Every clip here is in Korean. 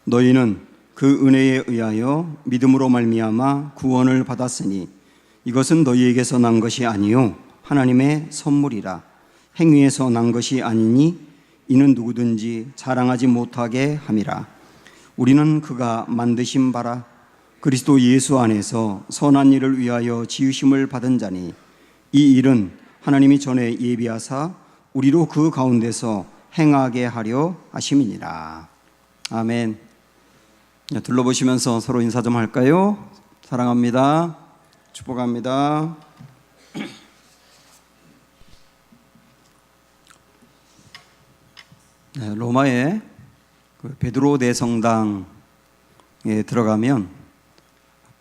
너희는 그 은혜에 의하여 믿음으로 말미암아 구원을 받았으니 이것은 너희에게서 난 것이 아니요 하나님의 선물이라. 행위에서 난 것이 아니니 이는 누구든지 자랑하지 못하게 함이라. 우리는 그가 만드신 바라 그리스도 예수 안에서 선한 일을 위하여 지으심을 받은 자니 이 일은 하나님이 전에 예비하사 우리로 그 가운데서 행하게 하려 하심이니라. 아멘. 둘러보시면서 서로 인사 좀 할까요? 사랑합니다. 축복합니다. 로마의 베드로 대성당에 들어가면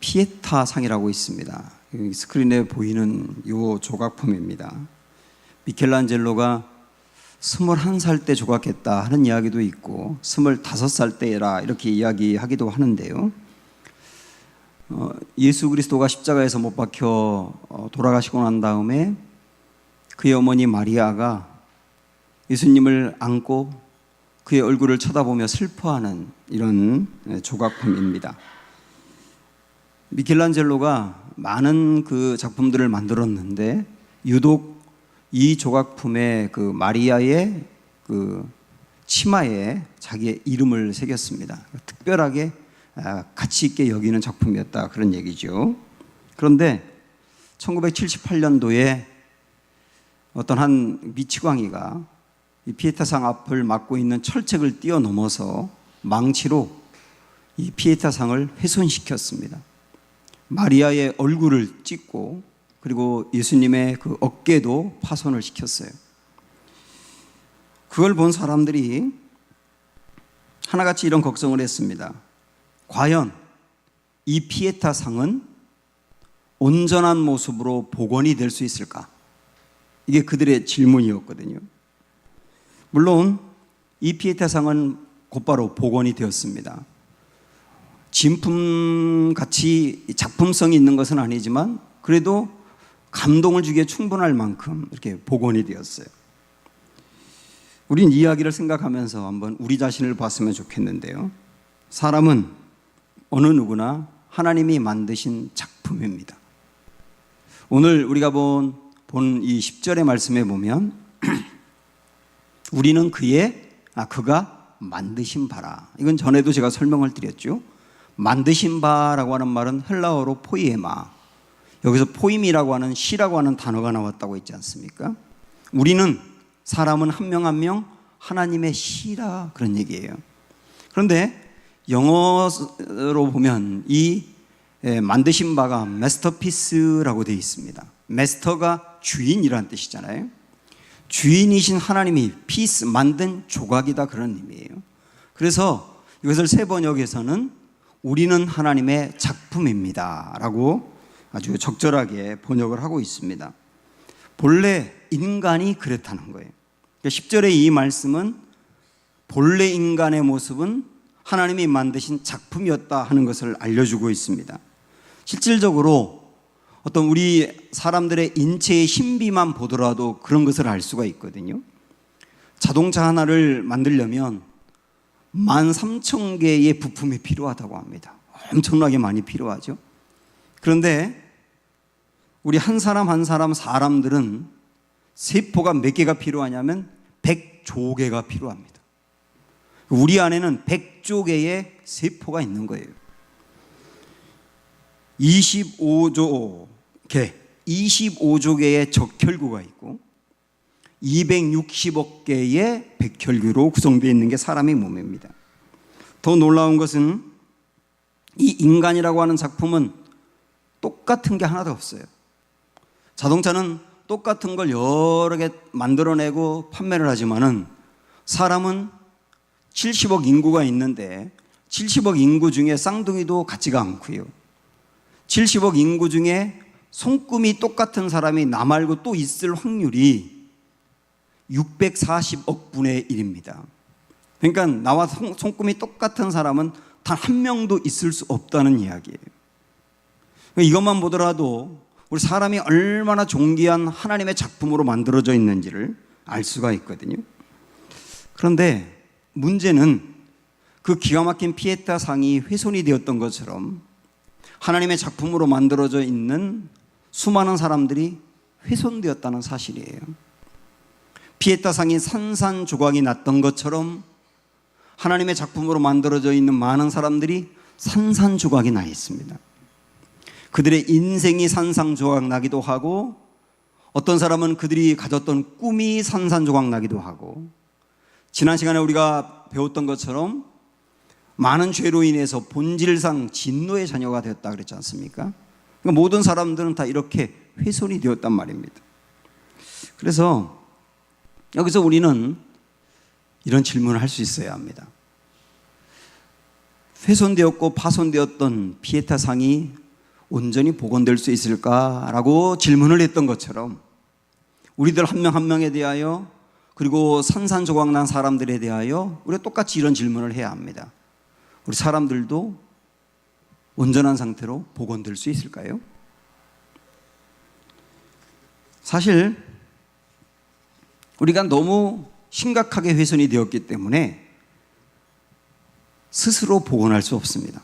피에타 상이라고 있습니다. 스크린에 보이는 이 조각품입니다. 미켈란젤로가 21살 때 조각했다 하는 이야기도 있고 25살 때라 이렇게 이야기하기도 하는데요. 예수 그리스도가 십자가에서 못 박혀 돌아가시고 난 다음에 그의 어머니 마리아가 예수님을 안고 그의 얼굴을 쳐다보며 슬퍼하는 이런 조각품입니다. 미켈란젤로가 많은 그 작품들을 만들었는데 유독 이 조각품에 그 마리아의 그 치마에 자기의 이름을 새겼습니다. 특별하게 가치 있게 여기는 작품이었다 그런 얘기죠. 그런데 1978년도에 어떤 한 미치광이가 이 피에타상 앞을 막고 있는 철책을 뛰어넘어서 망치로 이 피에타상을 훼손시켰습니다. 마리아의 얼굴을 찍고 그리고 예수님의 그 어깨도 파손을 시켰어요. 그걸 본 사람들이 하나같이 이런 걱정을 했습니다. 과연 이 피에타상은 온전한 모습으로 복원이 될 수 있을까? 이게 그들의 질문이었거든요. 물론 이 피에타상은 곧바로 복원이 되었습니다. 진품같이 작품성이 있는 것은 아니지만 그래도 감동을 주기에 충분할 만큼 이렇게 복원이 되었어요. 우린 이 이야기를 생각하면서 한번 우리 자신을 봤으면 좋겠는데요. 사람은 어느 누구나 하나님이 만드신 작품입니다. 오늘 우리가 본 이 10절의 말씀에 보면 우리는 그가 만드신 바라. 이건 전에도 제가 설명을 드렸죠. 만드신 바라고 하는 말은 헬라어로 포이에마. 여기서 포임이라고 하는 시라고 하는 단어가 나왔다고 했지 않습니까? 우리는 사람은 한 명 한 명 하나님의 시라 그런 얘기예요. 그런데 영어로 보면 이 만드신 바가 마스터피스라고 되어 있습니다. 마스터가 주인이라는 뜻이잖아요. 주인이신 하나님이 피스 만든 조각이다 그런 의미예요. 그래서 이것을 새 번역에서는 우리는 하나님의 작품입니다 라고 아주 적절하게 번역을 하고 있습니다. 본래 인간이 그렇다는 거예요. 10절의 이 말씀은 본래 인간의 모습은 하나님이 만드신 작품이었다 하는 것을 알려주고 있습니다. 실질적으로 어떤 우리 사람들의 인체의 신비만 보더라도 그런 것을 알 수가 있거든요. 자동차 하나를 만들려면 13,000개의 부품이 필요하다고 합니다. 엄청나게 많이 필요하죠. 그런데 우리 한 사람 한 사람 사람들은 세포가 몇 개가 필요하냐면 100조 개가 필요합니다. 우리 안에는 100조 개의 세포가 있는 거예요. 25조 개의 적혈구가 있고 260억 개의 백혈구로 구성되어 있는 게 사람의 몸입니다. 더 놀라운 것은 이 인간이라고 하는 작품은 똑같은 게 하나도 없어요. 자동차는 똑같은 걸 여러 개 만들어내고 판매를 하지만은 사람은 70억 인구가 있는데 70억 인구 중에 쌍둥이도 같지가 않고요. 70억 인구 중에 손금이 똑같은 사람이 나 말고 또 있을 확률이 640억 분의 1입니다. 그러니까 나와 손금이 똑같은 사람은 단 한 명도 있을 수 없다는 이야기예요. 이것만 보더라도 우리 사람이 얼마나 존귀한 하나님의 작품으로 만들어져 있는지를 알 수가 있거든요. 그런데 문제는 그 기가 막힌 피에타 상이 훼손이 되었던 것처럼 하나님의 작품으로 만들어져 있는 수많은 사람들이 훼손되었다는 사실이에요. 피에타 상이 산산조각이 났던 것처럼 하나님의 작품으로 만들어져 있는 많은 사람들이 산산조각이 나 있습니다. 그들의 인생이 산산조각 나기도 하고, 어떤 사람은 그들이 가졌던 꿈이 산산조각 나기도 하고, 지난 시간에 우리가 배웠던 것처럼 많은 죄로 인해서 본질상 진노의 자녀가 되었다 그랬지 않습니까? 그러니까 모든 사람들은 다 이렇게 훼손이 되었단 말입니다. 그래서 여기서 우리는 이런 질문을 할 수 있어야 합니다. 훼손되었고 파손되었던 피에타 상이 온전히 복원될 수 있을까라고 질문을 했던 것처럼 우리들 한 명 한 명에 대하여, 그리고 산산조각 난 사람들에 대하여 우리가 똑같이 이런 질문을 해야 합니다. 우리 사람들도 온전한 상태로 복원될 수 있을까요? 사실 우리가 너무 심각하게 훼손이 되었기 때문에 스스로 복원할 수 없습니다.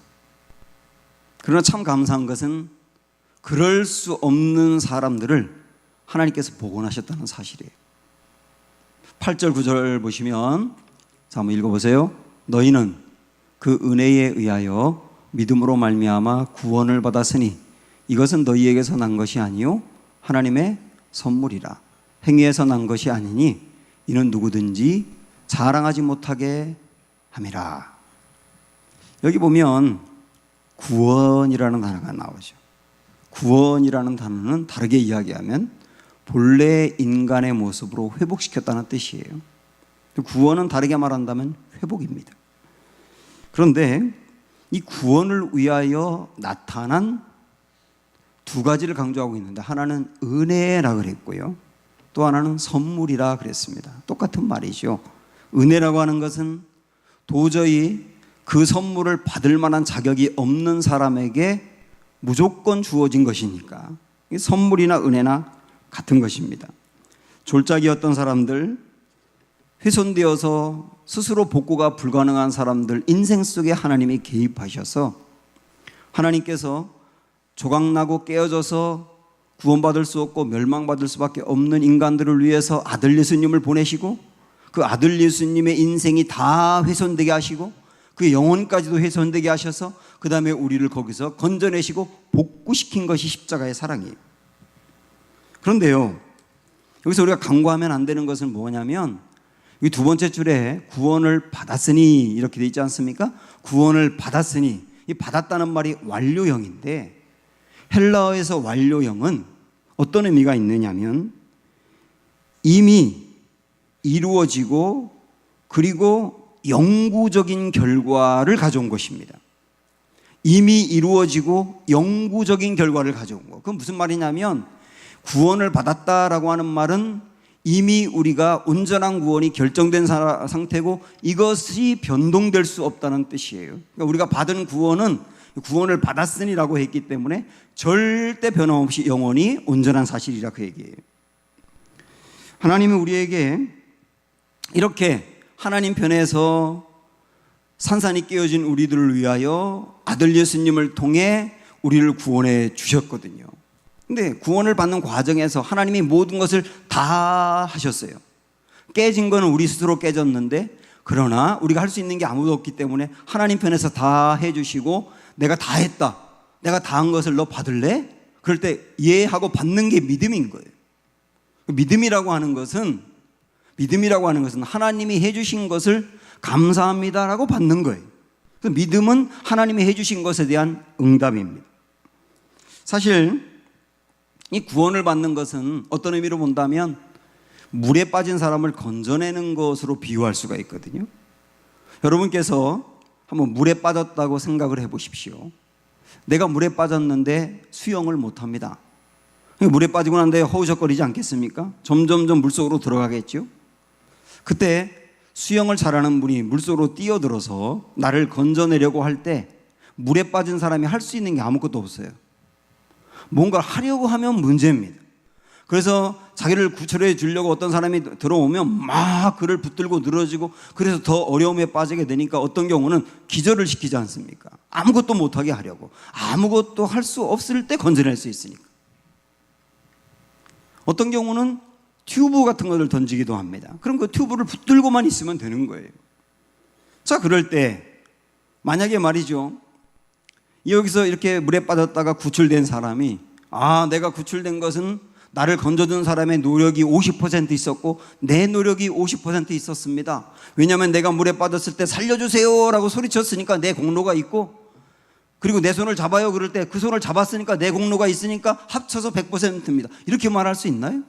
그러나 참 감사한 것은 그럴 수 없는 사람들을 하나님께서 복원하셨다는 사실이에요. 8절 9절 보시면, 자, 한번 읽어보세요. 너희는 그 은혜에 의하여 믿음으로 말미암아 구원을 받았으니 이것은 너희에게서 난 것이 아니요 하나님의 선물이라. 행위에서 난 것이 아니니 이는 누구든지 자랑하지 못하게 함이라. 여기 보면 구원이라는 단어가 나오죠. 구원이라는 단어는 다르게 이야기하면 본래 인간의 모습으로 회복시켰다는 뜻이에요. 구원은 다르게 말한다면 회복입니다. 그런데 이 구원을 위하여 나타난 두 가지를 강조하고 있는데, 하나는 은혜라 그랬고요, 또 하나는 선물이라 그랬습니다. 똑같은 말이죠. 은혜라고 하는 것은 도저히 그 선물을 받을 만한 자격이 없는 사람에게 무조건 주어진 것이니까 선물이나 은혜나 같은 것입니다. 졸작이었던 사람들, 훼손되어서 스스로 복구가 불가능한 사람들 인생 속에 하나님이 개입하셔서 하나님께서 조각나고 깨어져서 구원받을 수 없고 멸망받을 수밖에 없는 인간들을 위해서 아들 예수님을 보내시고, 그 아들 예수님의 인생이 다 훼손되게 하시고 그 영혼까지도 훼손되게 하셔서 그 다음에 우리를 거기서 건져내시고 복구시킨 것이 십자가의 사랑이에요. 그런데요, 여기서 우리가 간과하면 안 되는 것은 뭐냐면, 이 두 번째 줄에 구원을 받았으니 이렇게 돼 있지 않습니까? 구원을 받았으니, 이 받았다는 말이 완료형인데, 헬라어에서 완료형은 어떤 의미가 있느냐면 이미 이루어지고 그리고 영구적인 결과를 가져온 것입니다. 이미 이루어지고 영구적인 결과를 가져온 것. 그건 무슨 말이냐면, 구원을 받았다라고 하는 말은 이미 우리가 온전한 구원이 결정된 상태고 이것이 변동될 수 없다는 뜻이에요. 그러니까 우리가 받은 구원은 구원을 받았으니라고 했기 때문에 절대 변함없이 영원히 온전한 사실이라 그 얘기예요. 하나님은 우리에게 이렇게 하나님 편에서 산산이 깨어진 우리들을 위하여 아들 예수님을 통해 우리를 구원해 주셨거든요. 근데 구원을 받는 과정에서 하나님이 모든 것을 다 하셨어요. 깨진 거는 우리 스스로 깨졌는데, 그러나 우리가 할 수 있는 게 아무도 없기 때문에 하나님 편에서 다 해주시고, 내가 다 했다, 내가 다 한 것을 너 받을래? 그럴 때 예 하고 받는 게 믿음인 거예요. 믿음이라고 하는 것은 하나님이 해주신 것을 감사합니다라고 받는 거예요. 믿음은 하나님이 해주신 것에 대한 응답입니다. 사실 이 구원을 받는 것은 어떤 의미로 본다면 물에 빠진 사람을 건져내는 것으로 비유할 수가 있거든요. 여러분께서 한번 물에 빠졌다고 생각을 해보십시오. 내가 물에 빠졌는데 수영을 못합니다. 물에 빠지고 난 뒤에 허우적거리지 않겠습니까? 점점점 물속으로 들어가겠죠. 그때 수영을 잘하는 분이 물속으로 뛰어들어서 나를 건져내려고 할 때 물에 빠진 사람이 할 수 있는 게 아무것도 없어요. 뭔가 하려고 하면 문제입니다. 그래서 자기를 구출해 주려고 어떤 사람이 들어오면 막 그를 붙들고 늘어지고, 그래서 더 어려움에 빠지게 되니까 어떤 경우는 기절을 시키지 않습니까? 아무것도 못하게 하려고. 아무것도 할 수 없을 때 건져낼 수 있으니까. 어떤 경우는 튜브 같은 것을 던지기도 합니다. 그럼 그 튜브를 붙들고만 있으면 되는 거예요. 자, 그럴 때 만약에 말이죠, 여기서 이렇게 물에 빠졌다가 구출된 사람이, 내가 구출된 것은 나를 건져준 사람의 노력이 50% 있었고 내 노력이 50% 있었습니다. 왜냐하면 내가 물에 빠졌을 때 살려주세요 라고 소리쳤으니까 내 공로가 있고, 그리고 내 손을 잡아요 그럴 때 그 손을 잡았으니까 내 공로가 있으니까 합쳐서 100%입니다. 이렇게 말할 수 있나요?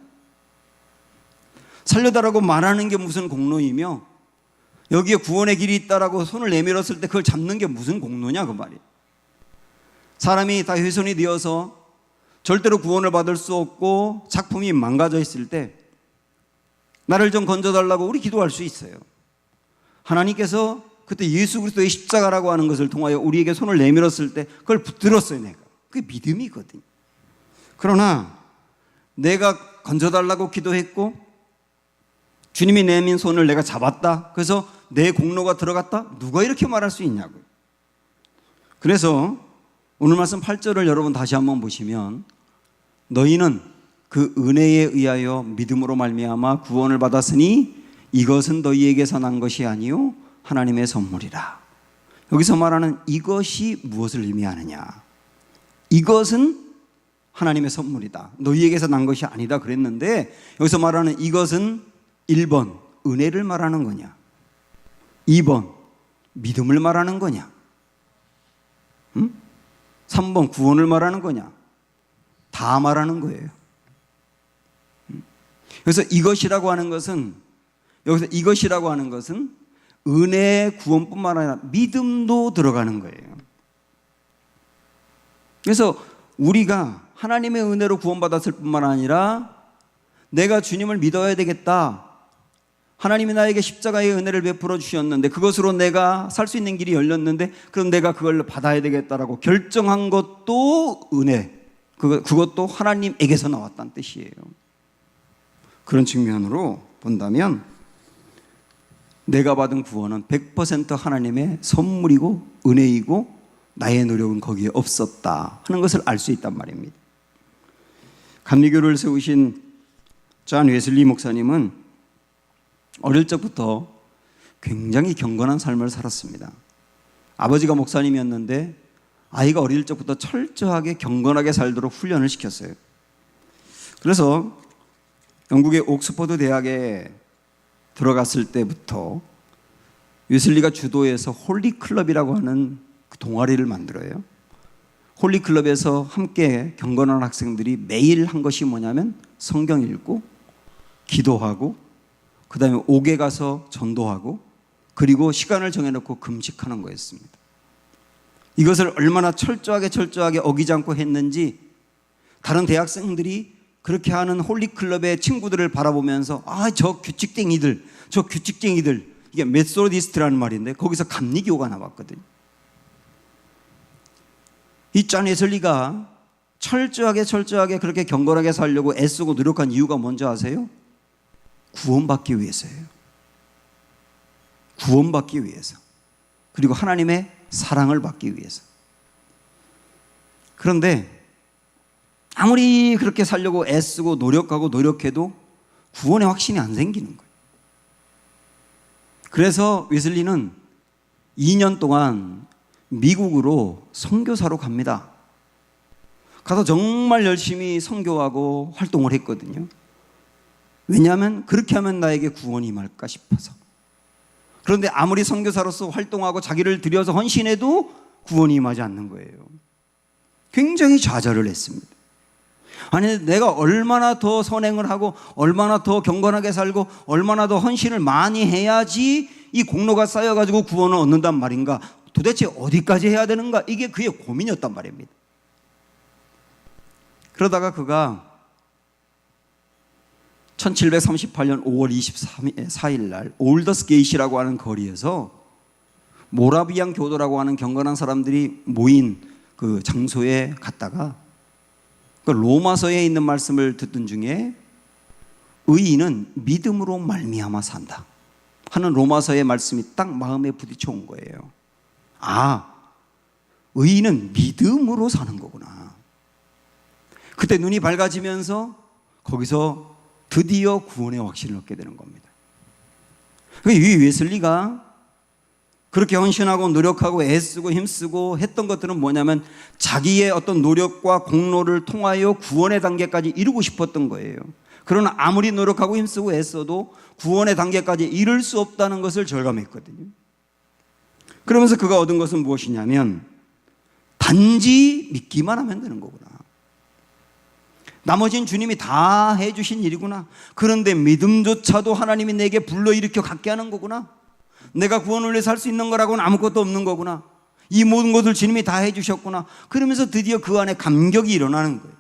살려달라고 말하는 게 무슨 공로이며, 여기에 구원의 길이 있다라고 손을 내밀었을 때 그걸 잡는 게 무슨 공로냐 그 말이에요. 사람이 다 훼손이 되어서 절대로 구원을 받을 수 없고 작품이 망가져 있을 때 나를 좀 건져달라고 우리 기도할 수 있어요. 하나님께서 그때 예수 그리스도의 십자가라고 하는 것을 통하여 우리에게 손을 내밀었을 때 그걸 붙들었어요. 내가 그게 믿음이거든요. 그러나 내가 건져달라고 기도했고 주님이 내민 손을 내가 잡았다, 그래서 내 공로가 들어갔다, 누가 이렇게 말할 수 있냐고요. 그래서 오늘 말씀 8절을 여러분 다시 한번 보시면, 너희는 그 은혜에 의하여 믿음으로 말미암아 구원을 받았으니 이것은 너희에게서 난 것이 아니요 하나님의 선물이라. 여기서 말하는 이것이 무엇을 의미하느냐? 이것은 하나님의 선물이다, 너희에게서 난 것이 아니다 그랬는데, 여기서 말하는 이것은 1번 은혜를 말하는 거냐, 2번 믿음을 말하는 거냐, 3번 구원을 말하는 거냐, 다 말하는 거예요. 그래서 이것이라고 하는 것은, 여기서 이것이라고 하는 것은 은혜 구원뿐만 아니라 믿음도 들어가는 거예요. 그래서 우리가 하나님의 은혜로 구원받았을 뿐만 아니라 내가 주님을 믿어야 되겠다, 하나님이 나에게 십자가의 은혜를 베풀어 주셨는데 그것으로 내가 살 수 있는 길이 열렸는데 그럼 내가 그걸 받아야 되겠다라고 결정한 것도 은혜, 그것도 하나님에게서 나왔다는 뜻이에요. 그런 측면으로 본다면 내가 받은 구원은 100% 하나님의 선물이고 은혜이고 나의 노력은 거기에 없었다 하는 것을 알 수 있단 말입니다. 감리교를 세우신 존 웨슬리 목사님은 어릴 적부터 굉장히 경건한 삶을 살았습니다. 아버지가 목사님이었는데 아이가 어릴 적부터 철저하게 경건하게 살도록 훈련을 시켰어요. 그래서 영국의 옥스퍼드 대학에 들어갔을 때부터 웨슬리가 주도해서 홀리클럽이라고 하는 그 동아리를 만들어요. 홀리클럽에서 함께 경건한 학생들이 매일 한 것이 뭐냐면 성경 읽고 기도하고 그 다음에 옥에 가서 전도하고 그리고 시간을 정해놓고 금식하는 거였습니다. 이것을 얼마나 철저하게 어기지 않고 했는지 다른 대학생들이 그렇게 하는 홀리클럽의 친구들을 바라보면서 저 규칙쟁이들, 이게 메소디스트라는 말인데 거기서 감리교가 나왔거든요. 이 존 웨슬리가 철저하게 그렇게 경건하게 살려고 애쓰고 노력한 이유가 뭔지 아세요? 구원받기 위해서예요. 구원받기 위해서. 그리고 하나님의 사랑을 받기 위해서. 그런데 아무리 그렇게 살려고 애쓰고 노력해도 구원의 확신이 안 생기는 거예요. 그래서 웨슬리는 2년 동안 미국으로 선교사로 갑니다. 가서 정말 열심히 선교하고 활동을 했거든요. 왜냐하면 그렇게 하면 나에게 구원이 임할까 싶어서. 그런데 아무리 선교사로서 활동하고 자기를 들여서 헌신해도 구원이 임하지 않는 거예요. 굉장히 좌절을 했습니다. 아니, 내가 얼마나 더 선행을 하고 얼마나 더 경건하게 살고 얼마나 더 헌신을 많이 해야지 이 공로가 쌓여가지고 구원을 얻는단 말인가, 도대체 어디까지 해야 되는가, 이게 그의 고민이었단 말입니다. 그러다가 그가 1738년 5월 24일 날 올더스 게이시라고 하는 거리에서 모라비안 교도라고 하는 경건한 사람들이 모인 그 장소에 갔다가 그 로마서에 있는 말씀을 듣던 중에 의인은 믿음으로 말미암아 산다 하는 로마서의 말씀이 딱 마음에 부딪혀 온 거예요. 아, 의인은 믿음으로 사는 거구나. 그때 눈이 밝아지면서 거기서 드디어 구원의 확신을 얻게 되는 겁니다. 이 웨슬리가 그렇게 헌신하고 노력하고 애쓰고 힘쓰고 했던 것들은 뭐냐면 자기의 어떤 노력과 공로를 통하여 구원의 단계까지 이루고 싶었던 거예요. 그러나 아무리 노력하고 힘쓰고 애써도 구원의 단계까지 이룰 수 없다는 것을 절감했거든요. 그러면서 그가 얻은 것은 무엇이냐면 단지 믿기만 하면 되는 거구나. 나머지는 주님이 다 해주신 일이구나. 그런데 믿음조차도 하나님이 내게 불러일으켜 갖게 하는 거구나. 내가 구원을 위해 살 수 있는 거라고는 아무것도 없는 거구나. 이 모든 것을 주님이 다 해주셨구나. 그러면서 드디어 그 안에 감격이 일어나는 거예요.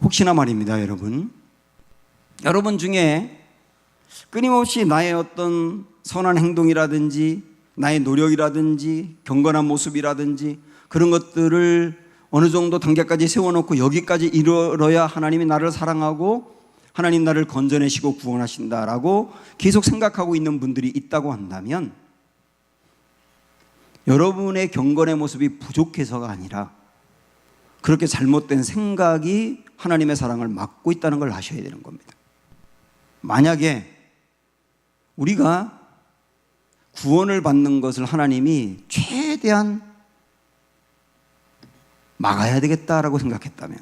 혹시나 말입니다, 여러분 중에 끊임없이 나의 어떤 선한 행동이라든지 나의 노력이라든지 경건한 모습이라든지 그런 것들을 어느 정도 단계까지 세워놓고 여기까지 이르러야 하나님이 나를 사랑하고 하나님 나를 건져내시고 구원하신다라고 계속 생각하고 있는 분들이 있다고 한다면 여러분의 경건의 모습이 부족해서가 아니라 그렇게 잘못된 생각이 하나님의 사랑을 막고 있다는 걸 아셔야 되는 겁니다. 만약에 우리가 구원을 받는 것을 하나님이 최대한 막아야 되겠다라고 생각했다면,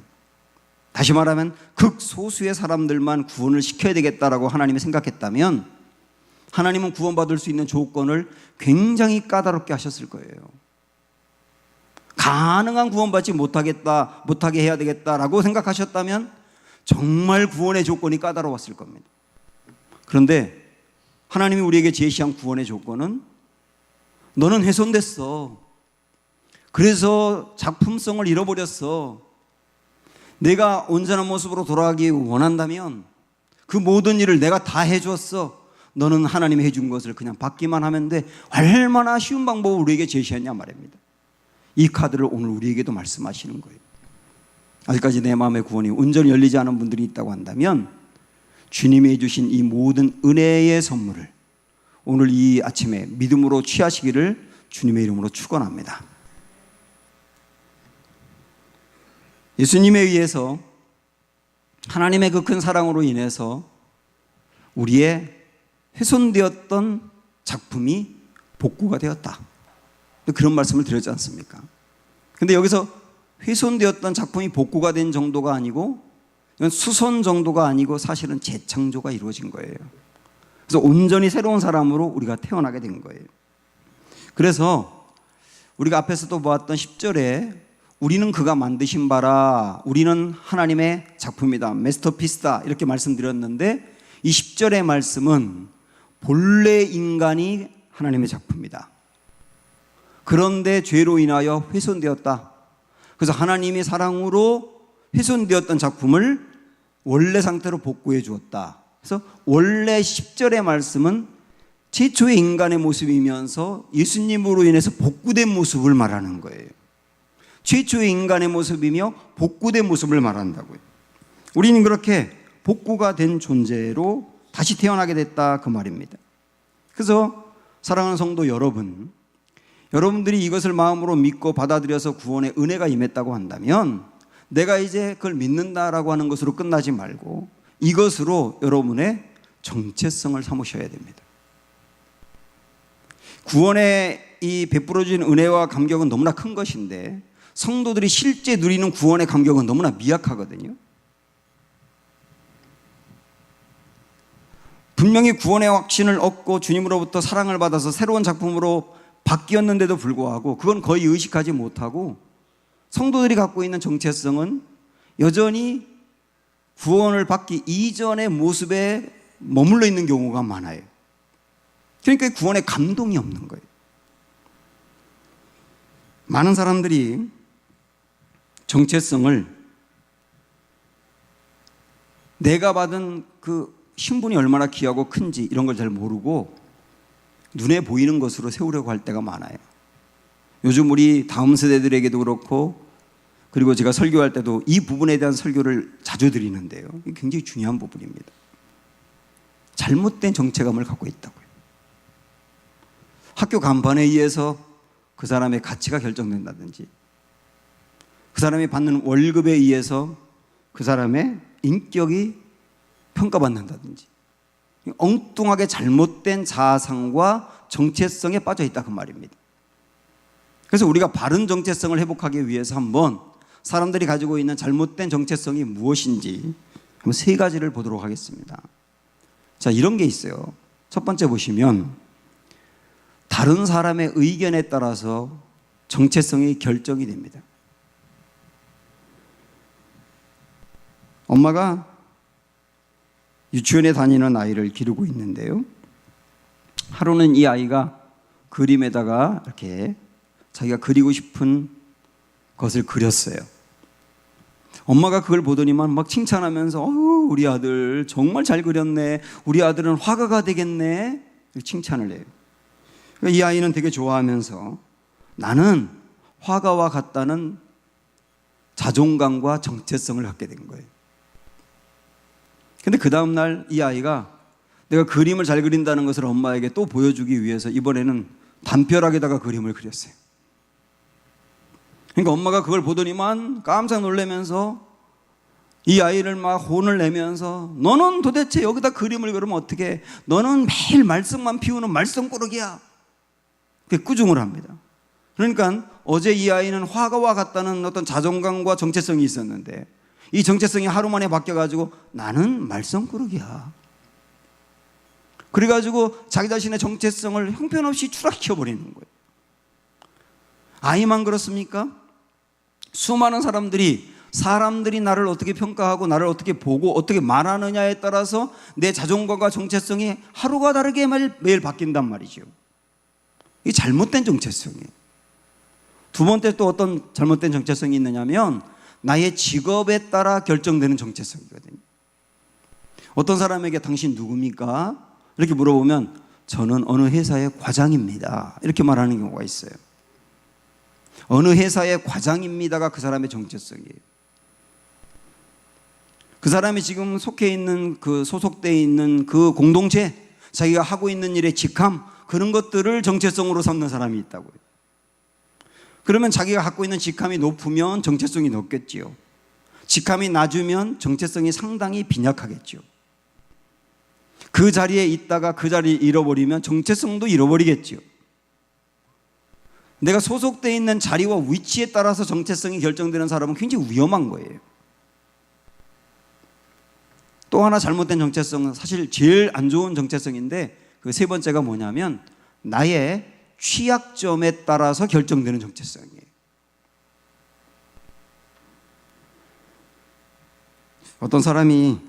다시 말하면 극소수의 사람들만 구원을 시켜야 되겠다라고 하나님이 생각했다면 하나님은 구원받을 수 있는 조건을 굉장히 까다롭게 하셨을 거예요. 가능한 구원받지 못하게 해야 되겠다라고 생각하셨다면 정말 구원의 조건이 까다로웠을 겁니다. 그런데 하나님이 우리에게 제시한 구원의 조건은 너는 훼손됐어. 그래서 작품성을 잃어버렸어. 내가 온전한 모습으로 돌아가기 원한다면 그 모든 일을 내가 다 해주었어. 너는 하나님이 해준 것을 그냥 받기만 하면 돼. 얼마나 쉬운 방법을 우리에게 제시했냐 말입니다. 이 카드를 오늘 우리에게도 말씀하시는 거예요. 아직까지 내 마음의 구원이 온전히 열리지 않은 분들이 있다고 한다면 주님이 해주신 이 모든 은혜의 선물을 오늘 이 아침에 믿음으로 취하시기를 주님의 이름으로 축원합니다. 예수님에 의해서 하나님의 그 큰 사랑으로 인해서 우리의 훼손되었던 작품이 복구가 되었다. 그런 말씀을 드렸지 않습니까? 근데 여기서 훼손되었던 작품이 복구가 된 정도가 아니고 이건 수선 정도가 아니고 사실은 재창조가 이루어진 거예요. 그래서 온전히 새로운 사람으로 우리가 태어나게 된 거예요. 그래서 우리가 앞에서도 보았던 10절에 우리는 그가 만드신 바라, 우리는 하나님의 작품이다, 마스터피스다 이렇게 말씀드렸는데 이 10절의 말씀은 본래 인간이 하나님의 작품이다. 그런데 죄로 인하여 훼손되었다. 그래서 하나님의 사랑으로 훼손되었던 작품을 원래 상태로 복구해 주었다. 그래서 원래 10절의 말씀은 최초의 인간의 모습이면서 예수님으로 인해서 복구된 모습을 말하는 거예요. 최초의 인간의 모습이며 복구된 모습을 말한다고요. 우리는 그렇게 복구가 된 존재로 다시 태어나게 됐다 그 말입니다. 그래서 사랑하는 성도 여러분, 여러분들이 이것을 마음으로 믿고 받아들여서 구원의 은혜가 임했다고 한다면 내가 이제 그걸 믿는다라고 하는 것으로 끝나지 말고 이것으로 여러분의 정체성을 삼으셔야 됩니다. 구원의 이 베풀어진 은혜와 감격은 너무나 큰 것인데 성도들이 실제 누리는 구원의 감격은 너무나 미약하거든요. 분명히 구원의 확신을 얻고 주님으로부터 사랑을 받아서 새로운 작품으로 바뀌었는데도 불구하고 그건 거의 의식하지 못하고 성도들이 갖고 있는 정체성은 여전히 구원을 받기 이전의 모습에 머물러 있는 경우가 많아요. 그러니까 구원에 감동이 없는 거예요. 많은 사람들이 정체성을 내가 받은 그 신분이 얼마나 귀하고 큰지 이런 걸 잘 모르고 눈에 보이는 것으로 세우려고 할 때가 많아요. 요즘 우리 다음 세대들에게도 그렇고 그리고 제가 설교할 때도 이 부분에 대한 설교를 자주 드리는데요. 이게 굉장히 중요한 부분입니다. 잘못된 정체감을 갖고 있다고요. 학교 간판에 의해서 그 사람의 가치가 결정된다든지, 그 사람이 받는 월급에 의해서 그 사람의 인격이 평가받는다든지, 엉뚱하게 잘못된 자아상과 정체성에 빠져 있다 그 말입니다. 그래서 우리가 바른 정체성을 회복하기 위해서 한번 사람들이 가지고 있는 잘못된 정체성이 무엇인지 한번 세 가지를 보도록 하겠습니다. 자, 이런 게 있어요. 첫 번째 보시면 다른 사람의 의견에 따라서 정체성이 결정이 됩니다. 엄마가 유치원에 다니는 아이를 기르고 있는데요. 하루는 이 아이가 그림에다가 이렇게 자기가 그리고 싶은 것을 그렸어요. 엄마가 그걸 보더니만 막 칭찬하면서 우리 아들 정말 잘 그렸네. 우리 아들은 화가가 되겠네. 이렇게 칭찬을 해요. 이 아이는 되게 좋아하면서 나는 화가와 같다는 자존감과 정체성을 갖게 된 거예요. 근데 그 다음날 이 아이가 내가 그림을 잘 그린다는 것을 엄마에게 또 보여주기 위해서 이번에는 담벼락에다가 그림을 그렸어요. 그러니까 엄마가 그걸 보더니만 깜짝 놀라면서 이 아이를 막 혼을 내면서 너는 도대체 여기다 그림을 그리면 어떻게, 너는 매일 말썽만 피우는 말썽꾸러기야. 그렇게 꾸중을 합니다. 그러니까 어제 이 아이는 화가와 같다는 어떤 자존감과 정체성이 있었는데 이 정체성이 하루 만에 바뀌어가지고 나는 말썽꾸러기야. 그래가지고 자기 자신의 정체성을 형편없이 추락시켜버리는 거예요. 아이만 그렇습니까? 수많은 사람들이 나를 어떻게 평가하고 나를 어떻게 보고 어떻게 말하느냐에 따라서 내 자존감과 정체성이 하루가 다르게 매일 바뀐단 말이죠. 이게 잘못된 정체성이에요. 두 번째 또 어떤 잘못된 정체성이 있느냐면 나의 직업에 따라 결정되는 정체성이거든요. 어떤 사람에게 당신 누굽니까? 이렇게 물어보면 저는 어느 회사의 과장입니다. 이렇게 말하는 경우가 있어요. 어느 회사의 과장입니다가 그 사람의 정체성이에요. 그 사람이 지금 속해 있는 소속되어 있는 그 공동체, 자기가 하고 있는 일의 직함, 그런 것들을 정체성으로 삼는 사람이 있다고요. 그러면 자기가 갖고 있는 직함이 높으면 정체성이 높겠지요. 직함이 낮으면 정체성이 상당히 빈약하겠죠. 그 자리에 있다가 그 자리를 잃어버리면 정체성도 잃어버리겠죠. 내가 소속되어 있는 자리와 위치에 따라서 정체성이 결정되는 사람은 굉장히 위험한 거예요. 또 하나 잘못된 정체성은 사실 제일 안 좋은 정체성인데 그 세 번째가 뭐냐면 나의 취약점에 따라서 결정되는 정체성이에요. 어떤 사람이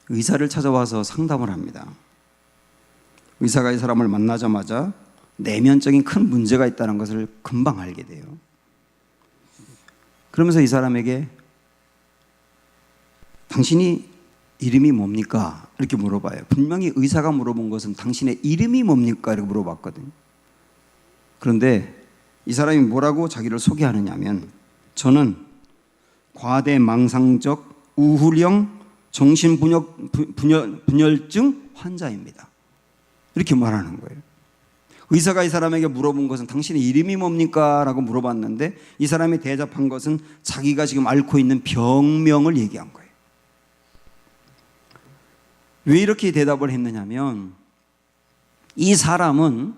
의사를 찾아와서 상담을 합니다. 의사가 이 사람을 만나자마자 내면적인 큰 문제가 있다는 것을 금방 알게 돼요. 그러면서 이 사람에게 당신이 이름이 뭡니까? 이렇게 물어봐요. 분명히 의사가 물어본 것은 당신의 이름이 뭡니까? 이렇게 물어봤거든요. 그런데 이 사람이 뭐라고 자기를 소개하느냐면 저는 과대망상적 우울형 정신분열증 환자입니다. 이렇게 말하는 거예요. 의사가 이 사람에게 물어본 것은 당신의 이름이 뭡니까? 라고 물어봤는데 이 사람이 대답한 것은 자기가 지금 앓고 있는 병명을 얘기한 거예요. 왜 이렇게 대답을 했느냐면 이 사람은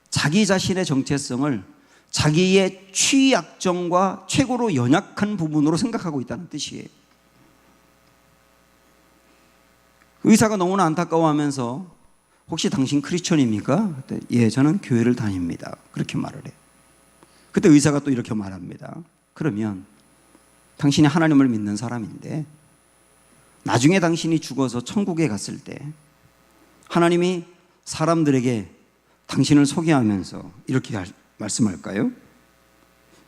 자기 자신의 정체성을 자기의 취약점과 최고로 연약한 부분으로 생각하고 있다는 뜻이에요. 의사가 너무나 안타까워하면서 혹시 당신 크리스천입니까? 그때 예, 저는 교회를 다닙니다. 그렇게 말을 해요. 그때 의사가 또 이렇게 말합니다. 그러면 당신이 하나님을 믿는 사람인데 나중에 당신이 죽어서 천국에 갔을 때 하나님이 사람들에게 당신을 소개하면서 이렇게 말씀할까요?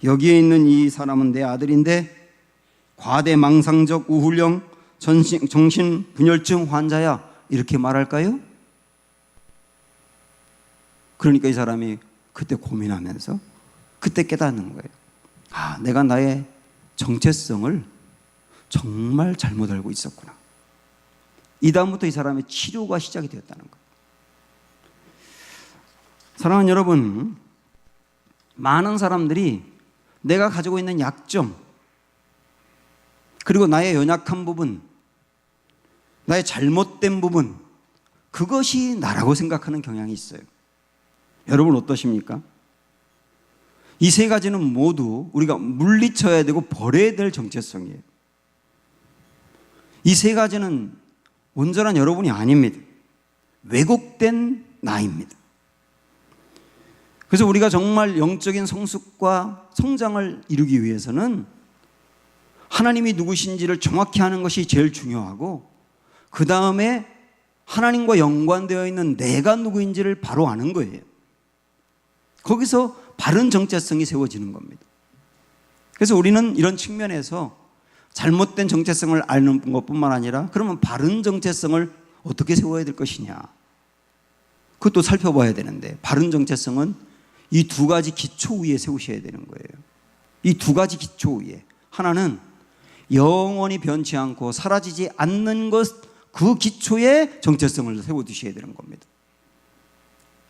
여기에 있는 이 사람은 내 아들인데 과대망상적 우울형 정신분열증 환자야. 이렇게 말할까요? 그러니까 이 사람이 그때 고민하면서 그때 깨닫는 거예요. 아, 내가 나의 정체성을 정말 잘못 알고 있었구나. 이 다음부터 이 사람의 치료가 시작이 되었다는 것. 사랑하는 여러분, 많은 사람들이 내가 가지고 있는 약점, 그리고 나의 연약한 부분, 나의 잘못된 부분, 그것이 나라고 생각하는 경향이 있어요. 여러분 어떠십니까? 이 세 가지는 모두 우리가 물리쳐야 되고 버려야 될 정체성이에요. 이 세 가지는 온전한 여러분이 아닙니다. 왜곡된 나입니다. 그래서 우리가 정말 영적인 성숙과 성장을 이루기 위해서는 하나님이 누구신지를 정확히 아는 것이 제일 중요하고, 그 다음에 하나님과 연관되어 있는 내가 누구인지를 바로 아는 거예요. 거기서 바른 정체성이 세워지는 겁니다. 그래서 우리는 이런 측면에서 잘못된 정체성을 아는 것뿐만 아니라, 그러면 바른 정체성을 어떻게 세워야 될 것이냐, 그것도 살펴봐야 되는데, 바른 정체성은 이 두 가지 기초 위에 세우셔야 되는 거예요. 이 두 가지 기초 위에. 하나는 영원히 변치 않고 사라지지 않는 것, 그 기초에 정체성을 세워두셔야 되는 겁니다.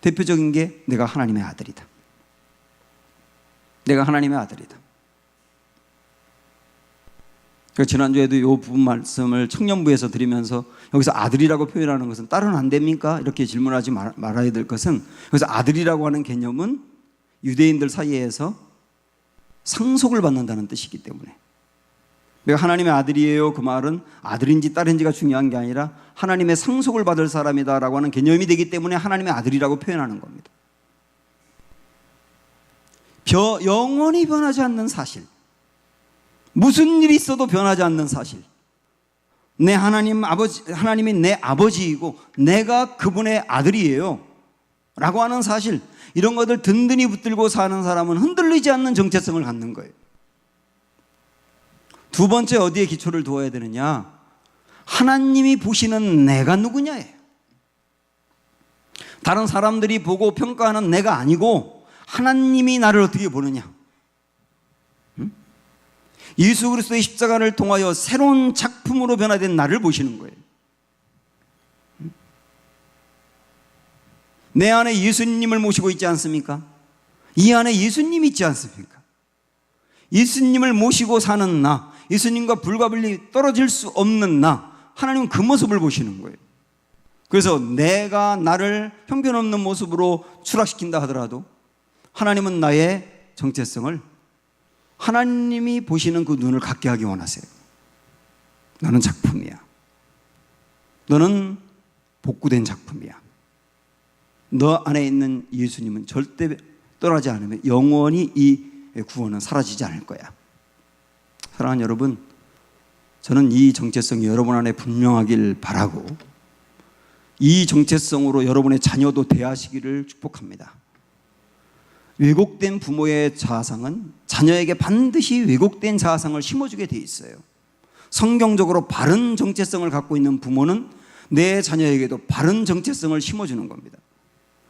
대표적인 게 내가 하나님의 아들이다. 내가 하나님의 아들이다. 지난주에도 이 부분 말씀을 청년부에서 드리면서, 여기서 아들이라고 표현하는 것은 딸은 안 됩니까? 이렇게 질문하지 말아야 될 것은, 그래서 아들이라고 하는 개념은 유대인들 사이에서 상속을 받는다는 뜻이기 때문에, 내가 하나님의 아들이에요, 그 말은 아들인지 딸인지가 중요한 게 아니라 하나님의 상속을 받을 사람이다라고 하는 개념이 되기 때문에 하나님의 아들이라고 표현하는 겁니다. 영원히 변하지 않는 사실, 무슨 일이 있어도 변하지 않는 사실, 내 하나님이 내 아버지이고 내가 그분의 아들이에요 라고 하는 사실, 이런 것들 든든히 붙들고 사는 사람은 흔들리지 않는 정체성을 갖는 거예요. 두 번째, 어디에 기초를 두어야 되느냐? 하나님이 보시는 내가 누구냐예요. 다른 사람들이 보고 평가하는 내가 아니고 하나님이 나를 어떻게 보느냐. 예수 그리스도의 십자가를 통하여 새로운 작품으로 변화된 나를 보시는 거예요. 내 안에 예수님을 모시고 있지 않습니까? 이 안에 예수님이 있지 않습니까? 예수님을 모시고 사는 나, 예수님과 불가분리 떨어질 수 없는 나, 하나님은 그 모습을 보시는 거예요. 그래서 내가 나를 형편없는 모습으로 추락시킨다 하더라도 하나님은 나의 정체성을 하나님이 보시는 그 눈을 갖게 하기 원하세요. 너는 작품이야. 너는 복구된 작품이야. 너 안에 있는 예수님은 절대 떠나지 않으면 영원히 이 구원은 사라지지 않을 거야. 사랑하는 여러분, 저는 이 정체성이 여러분 안에 분명하길 바라고, 이 정체성으로 여러분의 자녀도 대하시기를 축복합니다. 왜곡된 부모의 자아상은 자녀에게 반드시 왜곡된 자아상을 심어주게 돼 있어요. 성경적으로 바른 정체성을 갖고 있는 부모는 내 자녀에게도 바른 정체성을 심어주는 겁니다.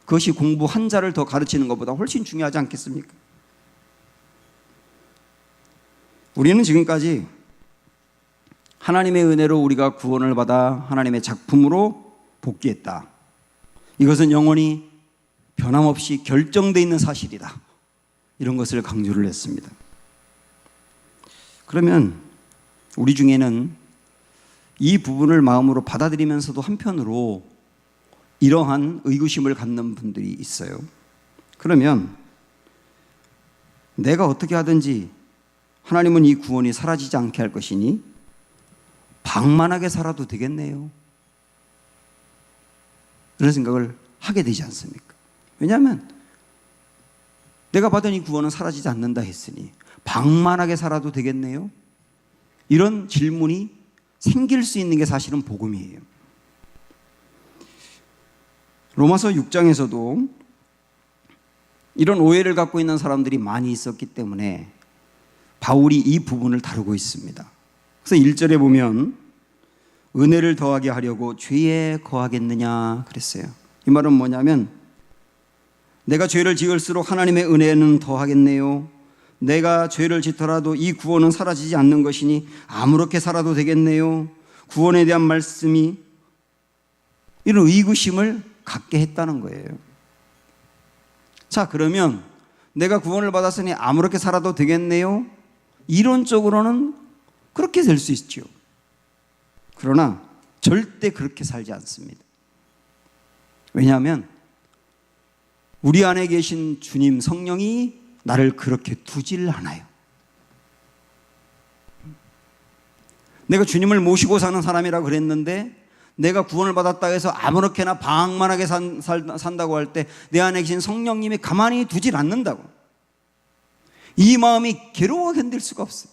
그것이 공부 한 자를 더 가르치는 것보다 훨씬 중요하지 않겠습니까? 우리는 지금까지 하나님의 은혜로 우리가 구원을 받아 하나님의 작품으로 복귀했다. 이것은 영원히 변함없이 결정되어 있는 사실이다. 이런 것을 강조를 했습니다. 그러면 우리 중에는 이 부분을 마음으로 받아들이면서도 한편으로 이러한 의구심을 갖는 분들이 있어요. 그러면 내가 어떻게 하든지 하나님은 이 구원이 사라지지 않게 할 것이니 방만하게 살아도 되겠네요. 그런 생각을 하게 되지 않습니까? 왜냐하면 내가 받은 이 구원은 사라지지 않는다 했으니 방만하게 살아도 되겠네요? 이런 질문이 생길 수 있는 게 사실은 복음이에요. 로마서 6장에서도 이런 오해를 갖고 있는 사람들이 많이 있었기 때문에 바울이 이 부분을 다루고 있습니다. 그래서 1절에 보면 은혜를 더하게 하려고 죄에 거하겠느냐 그랬어요. 이 말은 뭐냐면 내가 죄를 지을수록 하나님의 은혜는 더하겠네요. 내가 죄를 짓더라도 이 구원은 사라지지 않는 것이니 아무렇게 살아도 되겠네요. 구원에 대한 말씀이 이런 의구심을 갖게 했다는 거예요. 자, 그러면 내가 구원을 받았으니 아무렇게 살아도 되겠네요. 이론적으로는 그렇게 될 수 있죠. 그러나 절대 그렇게 살지 않습니다. 왜냐하면 우리 안에 계신 주님 성령이 나를 그렇게 두질 않아요. 내가 주님을 모시고 사는 사람이라고 그랬는데 내가 구원을 받았다 해서 아무렇게나 방만하게 산다고 할 때 내 안에 계신 성령님이 가만히 두질 않는다고. 이 마음이 괴로워 견딜 수가 없어요.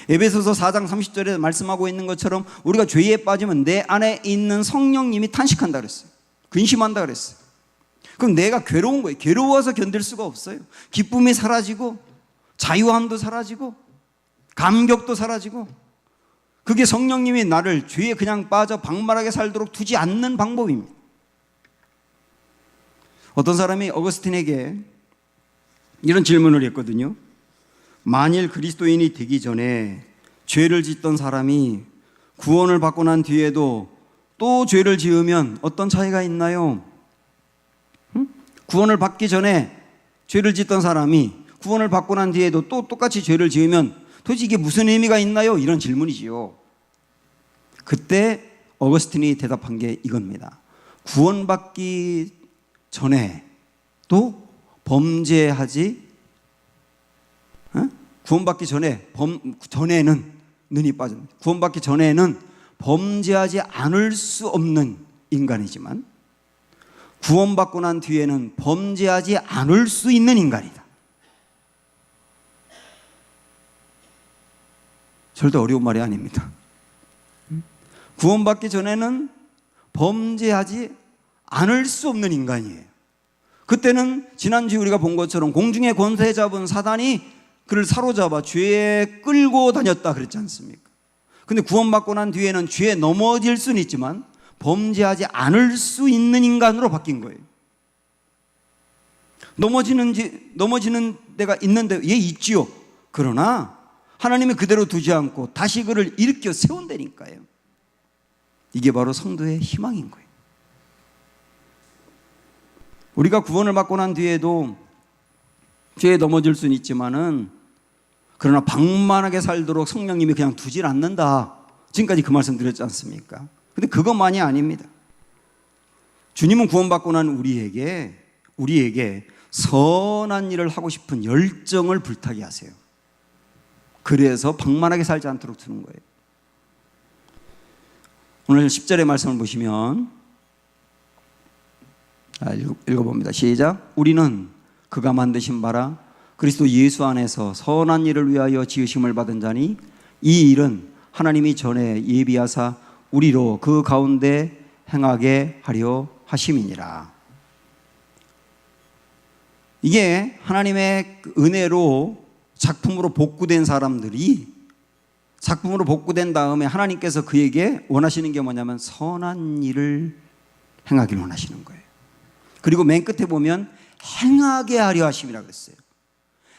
에베소서 4장 30절에 말씀하고 있는 것처럼 우리가 죄에 빠지면 내 안에 있는 성령님이 탄식한다 그랬어요. 근심한다 그랬어요. 그럼 내가 괴로운 거예요. 괴로워서 견딜 수가 없어요. 기쁨이 사라지고 자유함도 사라지고 감격도 사라지고, 그게 성령님이 나를 죄에 그냥 빠져 방만하게 살도록 두지 않는 방법입니다. 어떤 사람이 어거스틴에게 이런 질문을 했거든요. 만일 그리스도인이 되기 전에 죄를 짓던 사람이 구원을 받고 난 뒤에도 또 죄를 지으면 어떤 차이가 있나요? 구원을 받기 전에 죄를 짓던 사람이 구원을 받고 난 뒤에도 또 똑같이 죄를 지으면 도대체 이게 무슨 의미가 있나요? 이런 질문이지요. 그때 어거스틴이 대답한 게 이겁니다. 구원받기 전에도 범죄하지, 구원받기 전에는 눈이 빠집니다. 구원받기 전에는 범죄하지 않을 수 없는 인간이지만 구원받고 난 뒤에는 범죄하지 않을 수 있는 인간이다. 절대 어려운 말이 아닙니다. 구원받기 전에는 범죄하지 않을 수 없는 인간이에요. 그때는 지난주에 우리가 본 것처럼 공중의 권세 잡은 사단이 그를 사로잡아 죄에 끌고 다녔다 그랬지 않습니까? 근데 구원받고 난 뒤에는 죄에 넘어질 수는 있지만 범죄하지 않을 수 있는 인간으로 바뀐 거예요. 넘어지는 데가 있는데 예, 있지요. 그러나 하나님이 그대로 두지 않고 다시 그를 일으켜 세운다니까요. 이게 바로 성도의 희망인 거예요. 우리가 구원을 받고 난 뒤에도 죄에 넘어질 수는 있지만은 그러나 방만하게 살도록 성령님이 그냥 두질 않는다. 지금까지 그 말씀 드렸지 않습니까? 근데 그것만이 아닙니다. 주님은 구원받고 난 우리에게 선한 일을 하고 싶은 열정을 불타게 하세요. 그래서 방만하게 살지 않도록 두는 거예요. 오늘 10절의 말씀을 보시면 읽어봅니다. 시작. 우리는 그가 만드신 바라 그리스도 예수 안에서 선한 일을 위하여 지으심을 받은 자니 이 일은 하나님이 전에 예비하사 우리로 그 가운데 행하게 하려 하심이니라. 이게 하나님의 은혜로 작품으로 복구된 사람들이 작품으로 복구된 다음에 하나님께서 그에게 원하시는 게 뭐냐면 선한 일을 행하기를 원하시는 거예요. 그리고 맨 끝에 보면 행하게 하려 하심이라 그랬어요.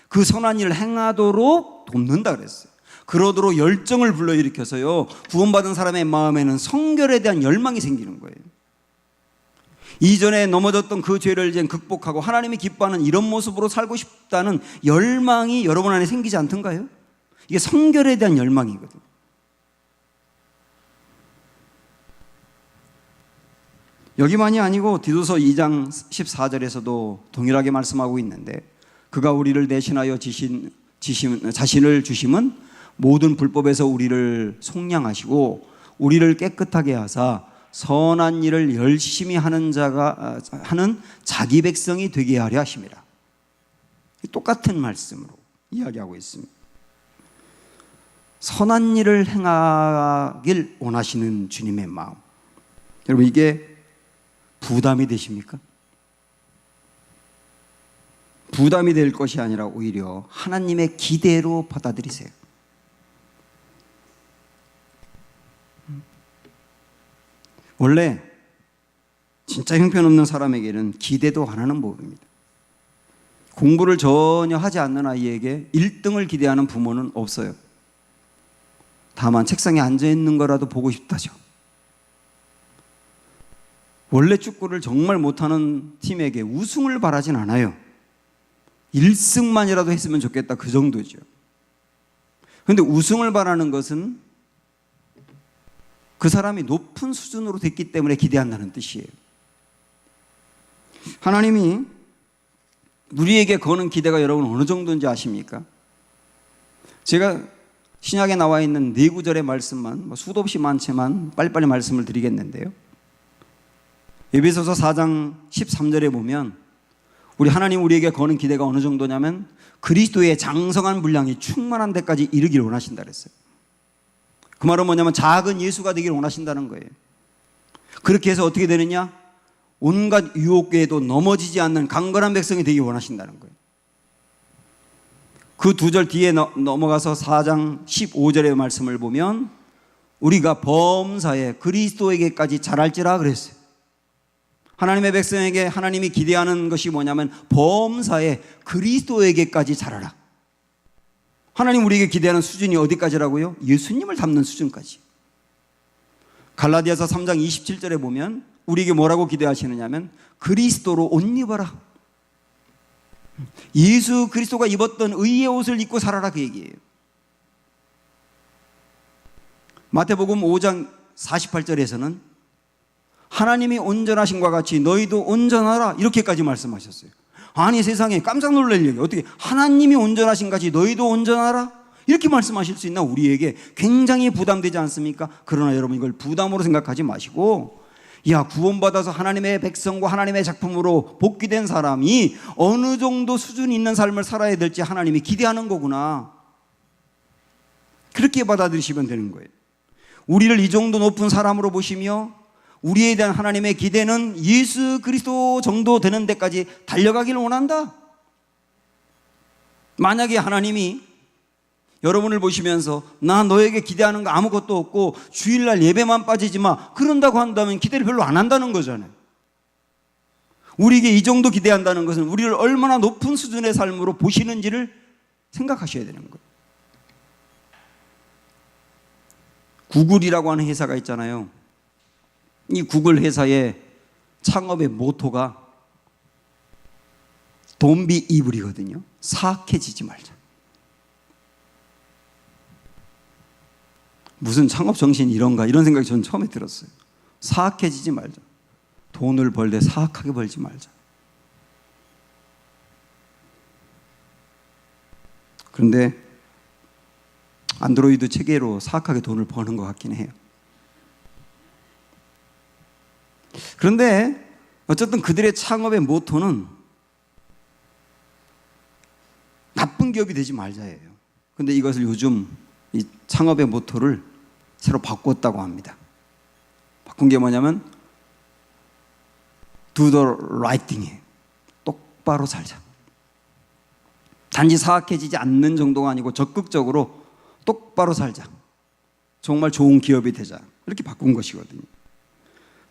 그 선한 일을 행하도록 돕는다 그랬어요. 그러도록 열정을 불러일으켜서요, 구원받은 사람의 마음에는 성결에 대한 열망이 생기는 거예요. 이전에 넘어졌던 그 죄를 이제 극복하고 하나님이 기뻐하는 이런 모습으로 살고 싶다는 열망이 여러분 안에 생기지 않던가요? 이게 성결에 대한 열망이거든요. 여기만이 아니고 디도서 2장 14절에서도 동일하게 말씀하고 있는데 그가 우리를 대신하여 자신을 주심은 모든 불법에서 우리를 속량하시고 우리를 깨끗하게 하사 선한 일을 열심히 하는 자기 백성이 되게 하려 하심이라. 똑같은 말씀으로 이야기하고 있습니다. 선한 일을 행하길 원하시는 주님의 마음. 여러분, 이게 부담이 되십니까? 부담이 될 것이 아니라 오히려 하나님의 기대로 받아들이세요. 원래 진짜 형편없는 사람에게는 기대도 안 하는 법입니다. 공부를 전혀 하지 않는 아이에게 1등을 기대하는 부모는 없어요. 다만 책상에 앉아있는 거라도 보고 싶다죠. 원래 축구를 정말 못하는 팀에게 우승을 바라진 않아요. 1승만이라도 했으면 좋겠다, 그 정도죠. 그런데 우승을 바라는 것은 그 사람이 높은 수준으로 됐기 때문에 기대한다는 뜻이에요. 하나님이 우리에게 거는 기대가 여러분 어느 정도인지 아십니까? 제가 신약에 나와 있는 4구절의 말씀만 수도 없이 많지만 빨리빨리 말씀을 드리겠는데요. 에베소서 4장 13절에 보면 우리 하나님 우리에게 거는 기대가 어느 정도냐면 그리스도의 장성한 분량이 충만한 데까지 이르기를 원하신다 그랬어요. 그 말은 뭐냐면 작은 예수가 되기를 원하신다는 거예요. 그렇게 해서 어떻게 되느냐? 온갖 유혹에도 넘어지지 않는 강건한 백성이 되기 원하신다는 거예요. 그 2절 뒤에 넘어가서 4장 15절의 말씀을 보면 우리가 범사에 그리스도에게까지 자랄지라 그랬어요. 하나님의 백성에게 하나님이 기대하는 것이 뭐냐면 범사에 그리스도에게까지 자라라. 하나님 우리에게 기대하는 수준이 어디까지라고요? 예수님을 닮는 수준까지. 갈라디아서 3장 27절에 보면 우리에게 뭐라고 기대하시느냐면 그리스도로 옷 입어라. 예수 그리스도가 입었던 의의 옷을 입고 살아라, 그 얘기예요. 마태복음 5장 48절에서는 하나님이 온전하신과 같이 너희도 온전하라, 이렇게까지 말씀하셨어요. 아니 세상에 깜짝 놀랄 얘기, 어떻게 하나님이 온전하신 같이 너희도 온전하라? 이렇게 말씀하실 수 있나? 우리에게 굉장히 부담되지 않습니까? 그러나 여러분 이걸 부담으로 생각하지 마시고, 야, 구원받아서 하나님의 백성과 하나님의 작품으로 복귀된 사람이 어느 정도 수준 있는 삶을 살아야 될지 하나님이 기대하는 거구나, 그렇게 받아들이시면 되는 거예요. 우리를 이 정도 높은 사람으로 보시며 우리에 대한 하나님의 기대는 예수 그리스도 정도 되는 데까지 달려가기를 원한다. 만약에 하나님이 여러분을 보시면서 나 너에게 기대하는 거 아무것도 없고 주일날 예배만 빠지지 마, 그런다고 한다면 기대를 별로 안 한다는 거잖아요. 우리에게 이 정도 기대한다는 것은 우리를 얼마나 높은 수준의 삶으로 보시는지를 생각하셔야 되는 거예요. 구글이라고 하는 회사가 있잖아요. 이 구글 회사의 창업의 모토가 Don't be evil이거든요. 사악해지지 말자. 무슨 창업 정신이 이런가, 이런 생각이 저는 처음에 들었어요. 사악해지지 말자. 돈을 벌 때 사악하게 벌지 말자. 그런데 안드로이드 체계로 사악하게 돈을 버는 것 같긴 해요. 그런데 어쨌든 그들의 창업의 모토는 나쁜 기업이 되지 말자예요. 그런데 이것을 요즘 이 창업의 모토를 새로 바꿨다고 합니다. 바꾼 게 뭐냐면 Do the right thing이에요. 똑바로 살자. 단지 사악해지지 않는 정도가 아니고 적극적으로 똑바로 살자. 정말 좋은 기업이 되자. 이렇게 바꾼 것이거든요.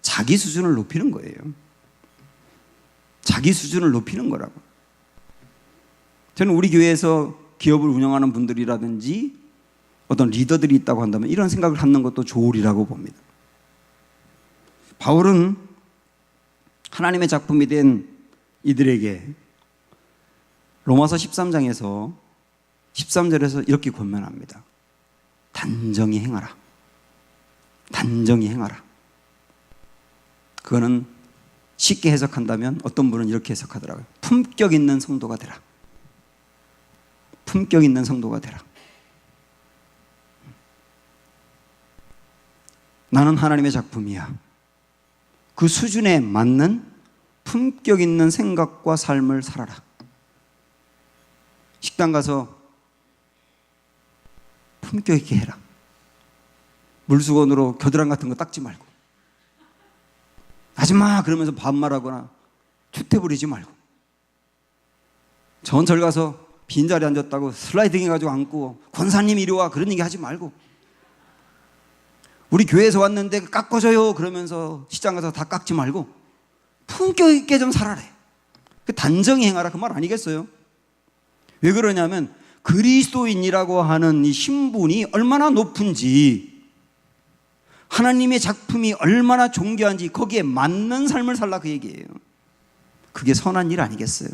자기 수준을 높이는 거예요. 자기 수준을 높이는 거라고. 저는 우리 교회에서 기업을 운영하는 분들이라든지 어떤 리더들이 있다고 한다면 이런 생각을 갖는 것도 좋으리라고 봅니다. 바울은 하나님의 작품이 된 이들에게 로마서 13장에서 13절에서 이렇게 권면합니다. 단정히 행하라. 단정히 행하라. 그거는 쉽게 해석한다면 어떤 분은 이렇게 해석하더라고요. 품격 있는 성도가 되라. 품격 있는 성도가 되라. 나는 하나님의 작품이야. 그 수준에 맞는 품격 있는 생각과 삶을 살아라. 식당 가서 품격 있게 해라. 물수건으로 겨드랑이 같은 거 닦지 말고, 아줌마 그러면서 반말하거나 투태 부리지 말고, 전철 가서 빈자리에 앉았다고 슬라이딩 해가지고 앉고 권사님 이리 와 그런 얘기 하지 말고, 우리 교회에서 왔는데 깎아줘요 그러면서 시장 가서 다 깎지 말고 품격 있게 좀 살아라. 그 단정히 행하라, 그 말 아니겠어요? 왜 그러냐면 그리스도인이라고 하는 이 신분이 얼마나 높은지, 하나님의 작품이 얼마나 존귀한지 거기에 맞는 삶을 살라 그 얘기예요. 그게 선한 일 아니겠어요?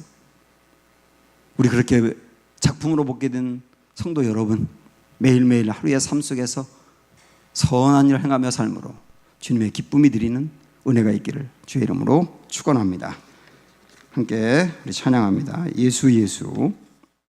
우리 그렇게 작품으로 보게 된 성도 여러분, 매일매일 하루의 삶 속에서 선한 일을 행하며 삶으로 주님의 기쁨이 드리는 은혜가 있기를 주의 이름으로 축원합니다. 함께 우리 찬양합니다. 예수 예수.